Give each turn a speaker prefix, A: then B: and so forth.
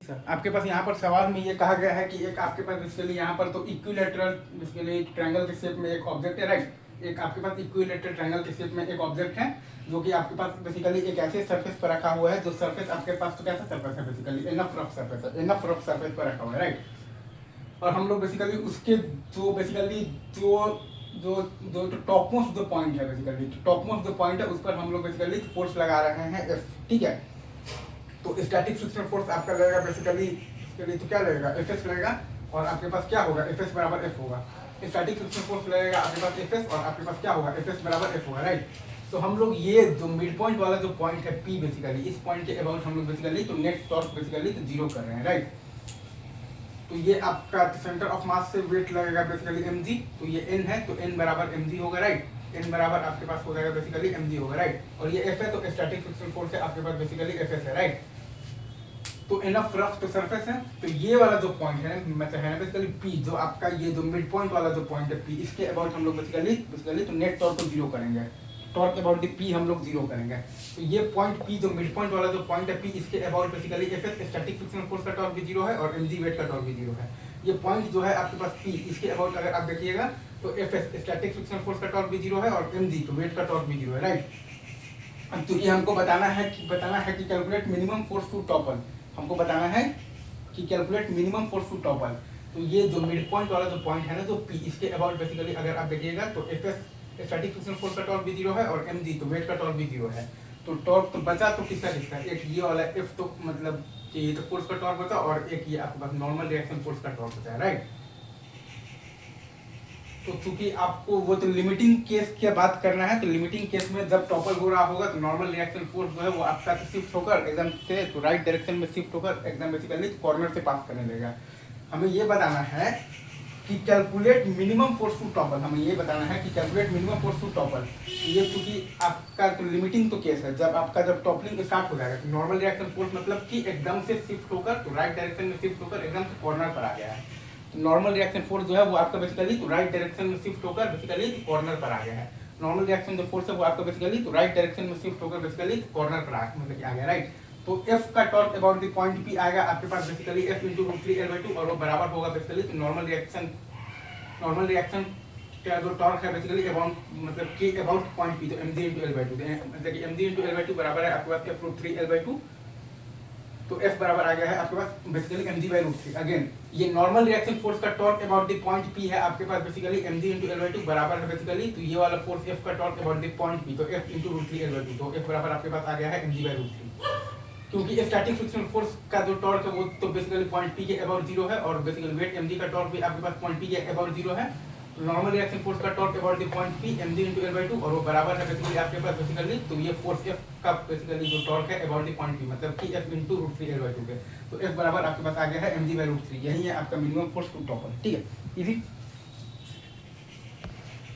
A: अच्छा, आपके पास यहाँ पर सवाल में ये कहा गया है कि एक आपके पास बेसिकली यहाँ पर तो इक्विलेटरल बेसिकली ट्रायंगल के शेप में एक ऑब्जेक्ट है, राइट। एक आपके पास इक्विलेटरल ट्रायंगल के शेप में एक ऑब्जेक्ट है जो कि आपके पास बेसिकली एक ऐसे सरफेस पर रखा हुआ है जो सरफेस आपके पास तो कैसा सरफेस है, बेसिकली एनफ रफ सरफेस है, एनफ रफ सरफेस पर रखा हुआ है, राइट। और हम लोग बेसिकली उसके जो बेसिकली जो जो जो टॉप मोस्ट जो पॉइंट है, बेसिकली टॉप मोस्ट जो पॉइंट है उस पर हम लोग बेसिकली फोर्स लगा रहे हैं एफ, ठीक है। तो स्टैटिक फ्रिक्शन फोर्स आपका लगेगा बेसिकली इसके लिए तो क्या लगेगा, एफ एस लगेगा। और आपके पास क्या होगा, एफ एस बराबर एफ होगा। स्टैटिक फ्रिक्शन फोर्स लगेगा आपके पास एफ एस, और आपके पास क्या होगा, एफ एस बराबर एफ होगा, राइट। तो हम लोग ये जो मिड पॉइंट वाला जो पॉइंट है पी, बेसिकली इस पॉइंट के अबाउट हम लोग बेसिकली तो नेट टॉर्क बेसिकली तो जीरो कर रहे हैं, राइट। तो ये आपका सेंटर ऑफ मास से वेट लगेगा बेसिकली mg, तो ये n है तो n बराबर mg होगा, राइट। n बराबर आपके पास हो जाएगा बेसिकली mg होगा, राइट। और ये f है तो स्टैटिक फ्रिक्शन फोर्स है आपके पास बेसिकली fs है, राइट। तो एनफ रफ तो सरफेस है, तो ये वाला जो पॉइंट है मतलब है बेसिकली p, जो आपका ये जो मिड पॉइंट वाला जो पॉइंट है p, इसके अबाउट हम लोग बेसिकली तो नेट टॉर्क को जीरो करेंगे, टॉर्क अबाउट द p हम लोग जीरो करेंगे। तो ये पॉइंट p जो मिड पॉइंट वाला जो पॉइंट है p, इसके about basically fs static friction force का टॉर्क भी जीरो है और mg वेट का टॉर्क भी जीरो है। ये पॉइंट जो है आपके पास p, इसके अबाउट अगर आप देखिएगा तो fs स्टैटिक फ्रिक्शन फोर्स का टॉर्क भी जीरो है और mg तो वेट का टॉर्क भी जीरो है, राइट। तो ये हमको बताना है कि calculate minimum force to topple, हमको बताना है कि calculate minimum force to topple. तो ये जो मिड पॉइंट वाला जो पॉइंट है ना जो p, इसके अबाउट बेसिकली अगर आप देखिएगा तो fs स्टैटिक फ्रिक्शन फोर्स का टॉर्क भी जीरो है और mg तो वेट का टॉर्क भी जीरो है। तो टॉर्क तो बचा तो किसका, एक ये वाला f, तो मतलब कि ये तो फोर्स का टॉर्क बचा और एक ये आपके पास नॉर्मल रिएक्शन फोर्स का टॉर्क बचा है, राइट। तो चूंकि आपको वो तो लिमिटिंग केस की बात करना है, तो लिमिटिंग केस में जब टॉपल हो रहा होगा तो नॉर्मल रिएक्शन फोर्स जो है वो आपका शिफ्ट होकर एकदम से तो राइट डायरेक्शन में शिफ्ट होकर एकदम बेसिकली कॉर्नर से पास करने लगेगा। हमें ये बताना है कि calculate minimum force to topple, हमें ये बताना है कि calculate minimum force to topple. ये चूंकि आपका तो लिमिटिंग तो केस है, जब टॉपलिंग स्टार्ट हो जाएगा तो नॉर्मल रिएक्शन फोर्स मतलब कि एकदम से शिफ्ट होकर तो राइट डायरेक्शन में शिफ्ट होकर एकदम से कॉर्नर पर आ गया है। नॉर्मल रिएक्शन फोर्स जो है वो आपका बेसिकली तो राइट डायरेक्शन में शिफ्ट होकर बेसिकली कॉर्नर पर आ गया है। नॉर्मल रिएक्शन जो फोर्स है वो आपका बेसिकली तो राइट डायरेक्शन में शिफ्ट होकर बेसिकली कॉर्नर पर मतलब आ गया, राइट। तो f का torque about the point p आएगा आपके पास बेसिकली f × √3L/2 और वो बराबर होगा बेसिकली तो नॉर्मल रिएक्शन का जो टॉर्क है बेसिकली अबाउट मतलब k अबाउट पॉइंट p, तो mg × L/2 मतलब कि mg × L/2 बराबर है आपके पास f √3L/2। तो f बराबर आ गया है आपके पास बेसिकली mg/√3। अगेन ये नॉर्मल रिएक्शन फोर्स का torque about the point p है आपके पास बेसिकली mg × L/2 बराबर है बेसिकली तो ये वाला फोर्स f का torque about the point p, तो f × √3L/2, तो f बराबर आपके पास आ गया है mg/√3। क्योंकि स्टैटिक फ्रिक्शन फोर्स का जो टॉर्क है वो तो बेसिकली पॉइंट p के अबाउट जीरो है और बेसिकली वेट mg का टॉर्क भी आपके पास पॉइंट p के अबाउट जीरो है। नॉर्मल रिएक्शन फोर्स का torque about the point p mg × L/2 और वो बराबर है बेसिकली आपके पास बेसिकली तो ये फोर्स f का बेसिकली जो टॉर्क है अबाउट द पॉइंट p मतलब कि f × √3L/2 के, तो f बराबर आपके पास आ गया है mg/√3। यही है आपका मिनिमम फोर्स टू टॉपल, ठीक है, इजी।